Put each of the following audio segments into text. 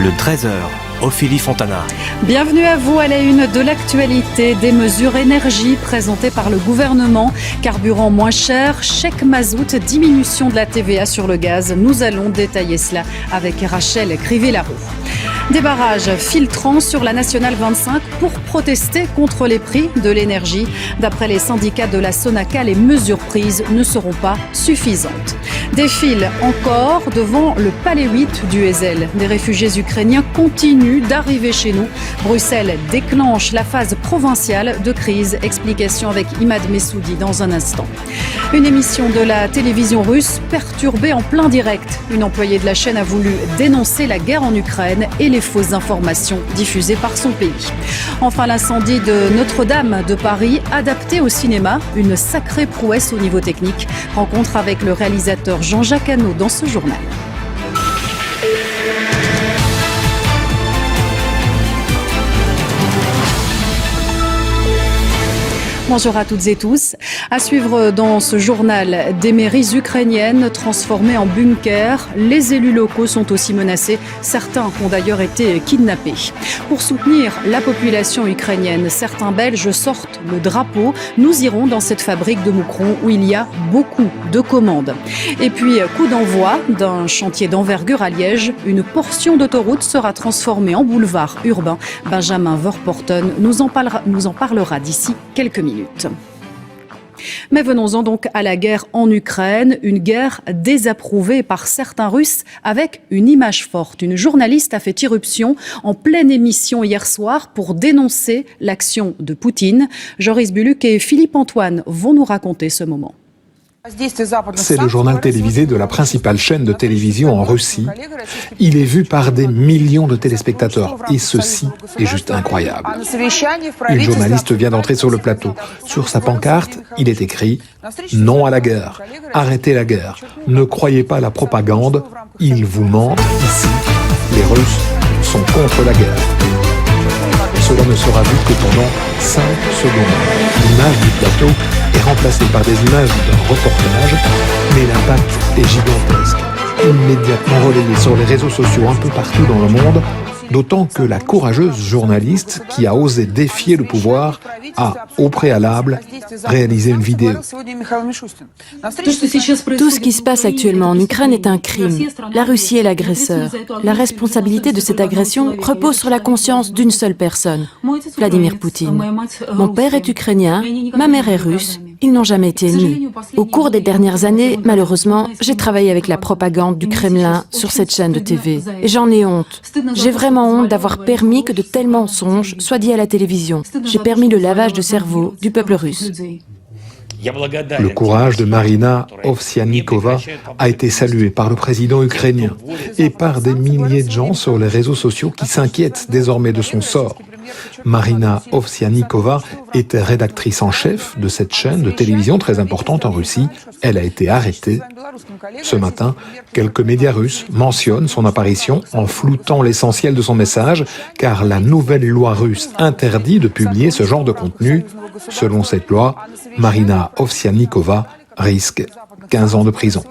le 13h, Ophélie Fontana. Bienvenue à vous à la une de l'actualité, des mesures énergie présentées par le gouvernement. Carburant moins cher, chèque mazout, diminution de la TVA sur le gaz. Nous allons détailler cela avec Rachel Crivé-Laroux. Des barrages filtrants sur la Nationale 25 pour protester contre les prix de l'énergie. D'après les syndicats de la Sonaca, les mesures prises ne seront pas suffisantes. Des files encore devant le palais 8 du Heysel. Des réfugiés ukrainiens continuent d'arriver chez nous. Bruxelles déclenche la phase provinciale de crise. Explication avec Imad Messoudi dans un instant. Une émission de la télévision russe perturbée en plein direct. Une employée de la chaîne a voulu dénoncer la guerre en Ukraine et les fausses informations diffusées par son pays. Enfin, l'incendie de Notre-Dame de Paris, adapté au cinéma, une sacrée prouesse au niveau technique. Rencontre avec le réalisateur Jean-Jacques Hano dans ce journal. Bonjour à toutes et tous. À suivre dans ce journal, des mairies ukrainiennes transformées en bunkers. Les élus locaux sont aussi menacés. Certains ont d'ailleurs été kidnappés. Pour soutenir la population ukrainienne, certains Belges sortent le drapeau. Nous irons dans cette fabrique de Moucron où il y a beaucoup de commandes. Et puis, coup d'envoi d'un chantier d'envergure à Liège. Une portion d'autoroute sera transformée en boulevard urbain. Benjamin Verpoorten nous en parlera d'ici quelques minutes. Mais venons-en donc à la guerre en Ukraine, une guerre désapprouvée par certains Russes avec une image forte. Une journaliste a fait irruption en pleine émission hier soir pour dénoncer l'action de Poutine. Joris Buluc et Philippe Antoine vont nous raconter ce moment. C'est le journal télévisé de la principale chaîne de télévision en Russie. Il est vu par des millions de téléspectateurs et ceci est juste incroyable. Une journaliste vient d'entrer sur le plateau. Sur sa pancarte, il est écrit « Non à la guerre, arrêtez la guerre, ne croyez pas à la propagande, ils vous mentent ici, les Russes sont contre la guerre ». Cela ne sera vu que pendant 5 secondes. L'image du plateau est remplacée par des images d'un reportage, mais l'impact est gigantesque. Immédiatement relayé sur les réseaux sociaux un peu partout dans le monde, d'autant que la courageuse journaliste qui a osé défier le pouvoir a, au préalable, réalisé une vidéo. Tout ce qui se passe actuellement en Ukraine est un crime. La Russie est l'agresseur. La responsabilité de cette agression repose sur la conscience d'une seule personne, Vladimir Poutine. Mon père est ukrainien, ma mère est russe. Ils n'ont jamais été ennemis. Au cours des dernières années, malheureusement, j'ai travaillé avec la propagande du Kremlin sur cette chaîne de TV. Et j'en ai honte. J'ai vraiment honte d'avoir permis que de tels mensonges soient dits à la télévision. J'ai permis le lavage de cerveau du peuple russe. Le courage de Marina Ovsiannikova a été salué par le président ukrainien et par des milliers de gens sur les réseaux sociaux qui s'inquiètent désormais de son sort. Marina Ovsiannikova était rédactrice en chef de cette chaîne de télévision très importante en Russie. Elle a été arrêtée. Ce matin, quelques médias russes mentionnent son apparition en floutant l'essentiel de son message, car la nouvelle loi russe interdit de publier ce genre de contenu. Selon cette loi, Marina Ovsiannikova risque 15 ans de prison.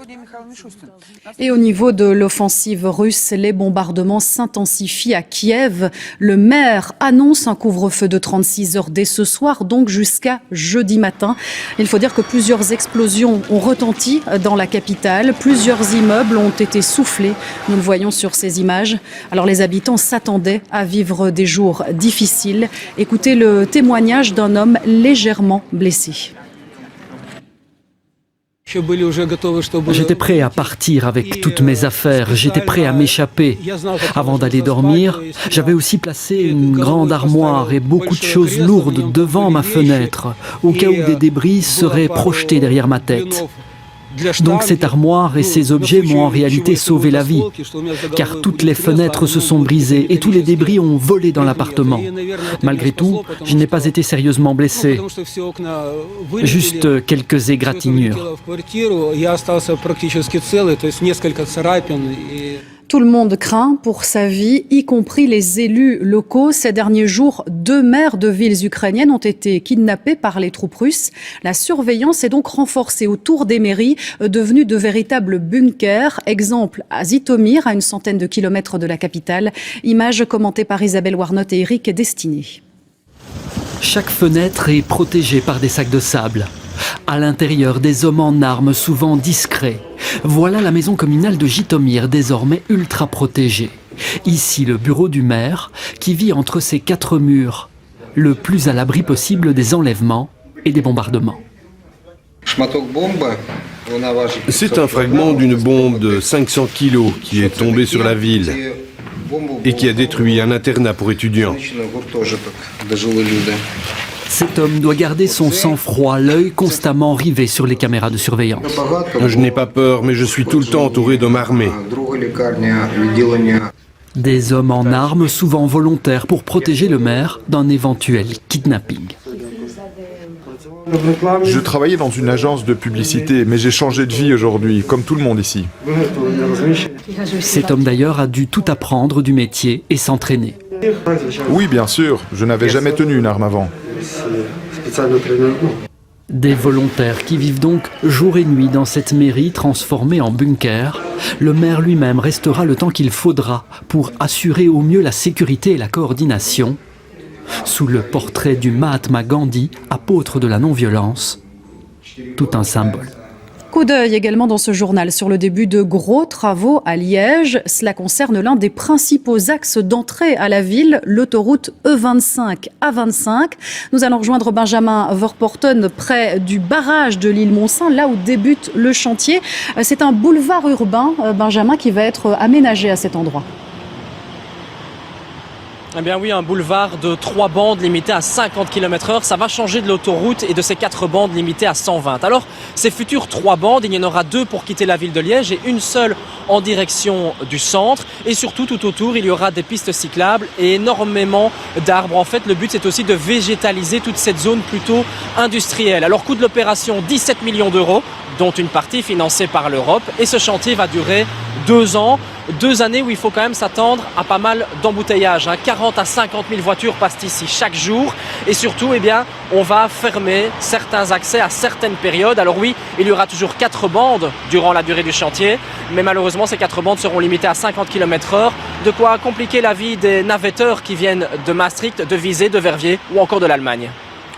Et au niveau de l'offensive russe, les bombardements s'intensifient à Kiev. Le maire annonce un couvre-feu de 36 heures dès ce soir, donc jusqu'à jeudi matin. Il faut dire que plusieurs explosions ont retenti dans la capitale. Plusieurs immeubles ont été soufflés. Nous le voyons sur ces images. Alors les habitants s'attendaient à vivre des jours difficiles. Écoutez le témoignage d'un homme légèrement blessé. J'étais prêt à partir avec toutes mes affaires, j'étais prêt à m'échapper. Avant d'aller dormir, j'avais aussi placé une grande armoire et beaucoup de choses lourdes devant ma fenêtre, au cas où des débris seraient projetés derrière ma tête. Donc cette armoire et ces objets m'ont en réalité sauvé la vie, car toutes les fenêtres se sont brisées et tous les débris ont volé dans l'appartement. Malgré tout, je n'ai pas été sérieusement blessé, juste quelques égratignures. Tout le monde craint pour sa vie, y compris les élus locaux. Ces derniers jours, 2 maires de villes ukrainiennes ont été kidnappés par les troupes russes. La surveillance est donc renforcée autour des mairies, devenues de véritables bunkers. Exemple à Zitomir, à une centaine de kilomètres de la capitale. Image commentée par Isabelle Warnotte et Eric Destiné. Chaque fenêtre est protégée par des sacs de sable. À l'intérieur, des hommes en armes, souvent discrets. Voilà la maison communale de Jitomir, désormais ultra protégée. Ici, le bureau du maire, qui vit entre ces 4 murs, le plus à l'abri possible des enlèvements et des bombardements. C'est un fragment d'une bombe de 500 kilos qui est tombée sur la ville et qui a détruit un internat pour étudiants. Cet homme doit garder son sang-froid, l'œil constamment rivé sur les caméras de surveillance. Je n'ai pas peur, mais je suis tout le temps entouré d'hommes armés. Des hommes en armes, souvent volontaires, pour protéger le maire d'un éventuel kidnapping. Je travaillais dans une agence de publicité, mais j'ai changé de vie aujourd'hui, comme tout le monde ici. Cet homme d'ailleurs a dû tout apprendre du métier et s'entraîner. Oui, bien sûr, je n'avais jamais tenu une arme avant. Des volontaires qui vivent donc jour et nuit dans cette mairie transformée en bunker. Le maire lui-même restera le temps qu'il faudra pour assurer au mieux la sécurité et la coordination. Sous le portrait du Mahatma Gandhi, apôtre de la non-violence, tout un symbole. Coup d'œil également dans ce journal sur le début de gros travaux à Liège. Cela concerne l'un des principaux axes d'entrée à la ville, l'autoroute E25 A25. Nous allons rejoindre Benjamin Vorporten près du barrage de l'île Montsaint, là où débute le chantier. C'est un boulevard urbain, Benjamin, qui va être aménagé à cet endroit. Eh bien oui, un boulevard de 3 bandes limitées à 50 km/h, ça va changer de l'autoroute et de ces 4 bandes limitées à 120. Alors, ces futures 3 bandes, il y en aura 2 pour quitter la ville de Liège et une seule en direction du centre. Et surtout, tout autour, il y aura des pistes cyclables et énormément d'arbres. En fait, le but, c'est aussi de végétaliser toute cette zone plutôt industrielle. Alors, coût de l'opération, 17 millions d'euros, dont une partie financée par l'Europe. Et ce chantier va durer 2 ans. 2 années où il faut quand même s'attendre à pas mal d'embouteillages. 40 à 50 000 voitures passent ici chaque jour. Et surtout, eh bien, on va fermer certains accès à certaines périodes. Alors oui, il y aura toujours 4 bandes durant la durée du chantier. Mais malheureusement, ces 4 bandes seront limitées à 50 km/h. De quoi compliquer la vie des navetteurs qui viennent de Maastricht, de Visé, de Verviers ou encore de l'Allemagne.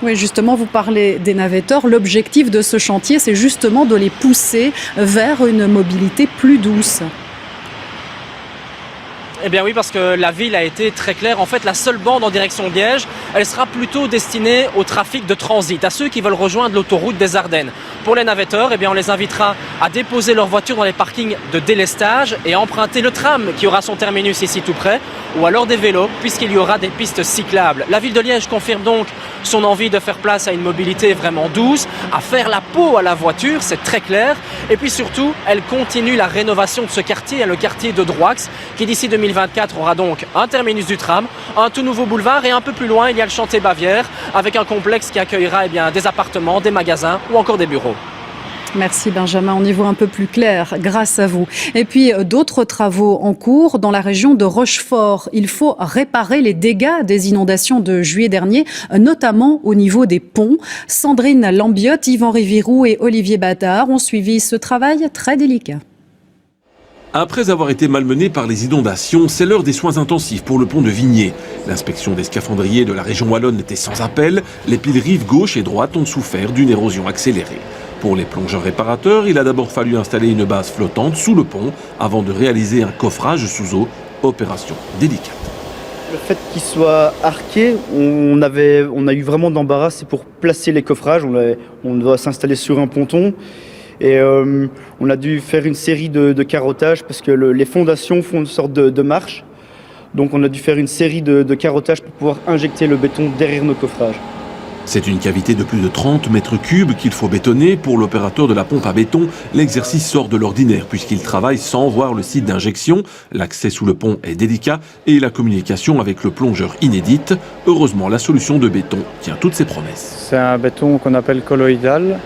Oui, justement, vous parlez des navetteurs. L'objectif de ce chantier, c'est justement de les pousser vers une mobilité plus douce. Eh bien oui, parce que la ville a été très claire. En fait, la seule bande en direction de Liège, elle sera plutôt destinée au trafic de transit, à ceux qui veulent rejoindre l'autoroute des Ardennes. Pour les navetteurs, eh bien, on les invitera à déposer leur voiture dans les parkings de délestage et à emprunter le tram qui aura son terminus ici tout près, ou alors des vélos, puisqu'il y aura des pistes cyclables. La ville de Liège confirme donc son envie de faire place à une mobilité vraiment douce, à faire la peau à la voiture, c'est très clair. Et puis surtout, elle continue la rénovation de ce quartier, le quartier de Droix, qui d'ici 2024 aura donc un terminus du tram, un tout nouveau boulevard et un peu plus loin, il y a le chantier Bavière, avec un complexe qui accueillera des appartements, des magasins ou encore des bureaux. Merci Benjamin, on y voit un peu plus clair grâce à vous. Et puis d'autres travaux en cours dans la région de Rochefort. Il faut réparer les dégâts des inondations de juillet dernier, notamment au niveau des ponts. Sandrine Lambiotte, Yvan Rivirou et Olivier Battard ont suivi ce travail très délicat. Après avoir été malmené par les inondations, c'est l'heure des soins intensifs pour le pont de Vigné. L'inspection des scaphandriers de la région wallonne était sans appel. Les piles rives gauche et droite ont souffert d'une érosion accélérée. Pour les plongeurs réparateurs, il a d'abord fallu installer une base flottante sous le pont avant de réaliser un coffrage sous eau. Opération délicate. Le fait qu'il soit arqué, on a eu vraiment d'embarras, c'est pour placer les coffrages. On doit s'installer sur un ponton. Et on a dû faire une série de carottages parce que les fondations font une sorte de marche. Donc on a dû faire une série de carottages pour pouvoir injecter le béton derrière nos coffrages. C'est une cavité de plus de 30 mètres cubes qu'il faut bétonner. Pour l'opérateur de la pompe à béton, l'exercice sort de l'ordinaire puisqu'il travaille sans voir le site d'injection. L'accès sous le pont est délicat et la communication avec le plongeur inédite. Heureusement, la solution de béton tient toutes ses promesses. C'est un béton qu'on appelle colloïdal,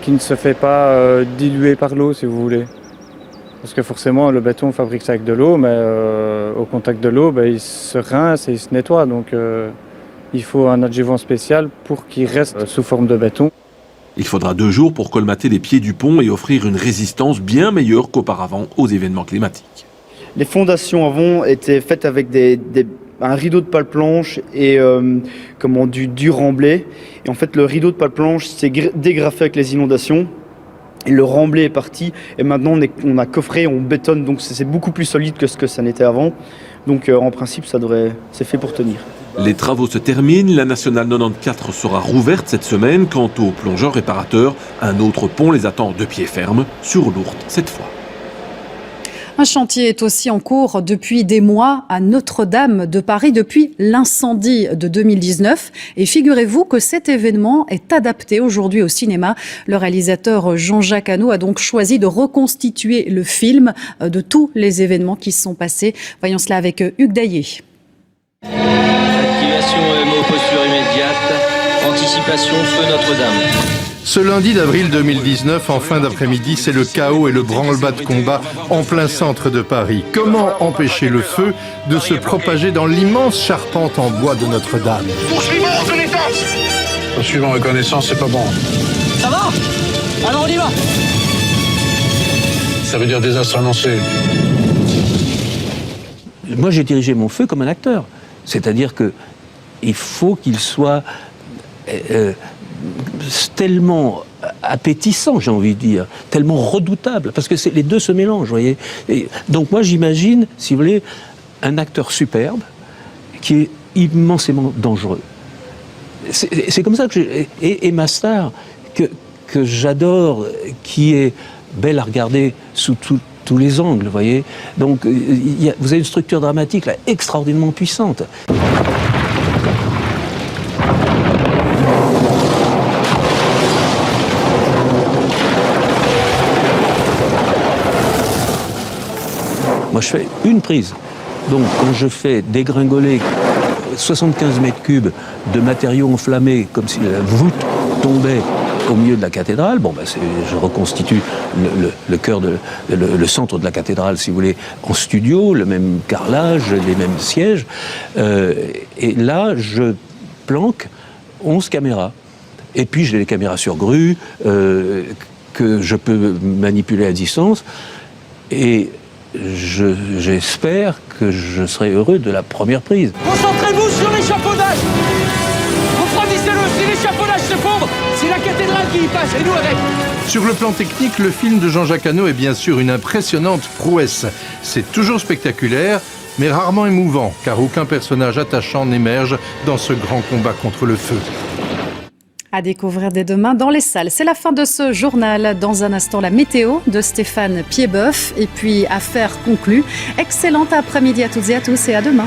qui ne se fait pas diluer par l'eau, si vous voulez. Parce que forcément, le béton, on fabrique ça avec de l'eau, mais au contact de l'eau, il se rince et il se nettoie. Donc il faut un adjuvant spécial pour qu'il reste sous forme de béton. Il faudra 2 jours pour colmater les pieds du pont et offrir une résistance bien meilleure qu'auparavant aux événements climatiques. Les fondations avant étaient faites avec un rideau de pale planche et du remblai. Et en fait, le rideau de pale planche s'est dégrafé avec les inondations. Et le remblai est parti. Et maintenant, on a coffré, on bétonne. Donc c'est beaucoup plus solide que ce que ça n'était avant. Donc en principe, c'est fait pour tenir. Les travaux se terminent, la nationale 94 sera rouverte cette semaine. Quant aux plongeurs réparateurs, un autre pont les attend de pied ferme, sur Lourdes cette fois. Un chantier est aussi en cours depuis des mois à Notre-Dame de Paris, depuis l'incendie de 2019. Et figurez-vous que cet événement est adapté aujourd'hui au cinéma. Le réalisateur Jean-Jacques Hano a donc choisi de reconstituer le film de tous les événements qui se sont passés. Voyons cela avec Hugues Daillé. Activation EMO, posture immédiate, anticipation, feu Notre-Dame. Ce lundi d'avril 2019, en fin d'après-midi, c'est le chaos et le branle-bas de combat en plein centre de Paris. Comment empêcher le feu de se propager dans l'immense charpente en bois de Notre-Dame? Poursuivons reconnaissance. Poursuivons reconnaissance, c'est pas bon. Ça va? Alors on y va. Ça veut dire désastre annoncé. Moi, j'ai dirigé mon feu comme un acteur. C'est-à-dire que il faut qu'il soit tellement appétissant, j'ai envie de dire, tellement redoutable, parce que les deux se mélangent, vous voyez. Et donc moi, j'imagine, si vous voulez, un acteur superbe qui est immensément dangereux. C'est comme ça que et ma star, que j'adore, qui est belle à regarder sous tous les angles, vous voyez. Donc, vous avez une structure dramatique là, extraordinairement puissante. Moi, je fais une prise. Donc, quand je fais dégringoler 75 mètres cubes de matériaux enflammés, comme si la voûte tombait au milieu de la cathédrale, je reconstitue le cœur, le centre de la cathédrale, si vous voulez, en studio, le même carrelage, les mêmes sièges. Et là, je planque 11 caméras. Et puis, j'ai les caméras sur grue que je peux manipuler à distance. Et j'espère que je serai heureux de la première prise. Concentrez-vous sur l'échafaudage. Refroidissez-le, si l'échafaudage s'effondre, c'est la cathédrale qui y passe et nous avec. Sur le plan technique, le film de Jean-Jacques Hano est bien sûr une impressionnante prouesse. C'est toujours spectaculaire, mais rarement émouvant, car aucun personnage attachant n'émerge dans ce grand combat contre le feu. À découvrir dès demain dans les salles. C'est la fin de ce journal. Dans un instant, la météo de Stéphane Piedboeuf. Et puis, affaire conclue. Excellent après-midi à toutes et à tous et à demain.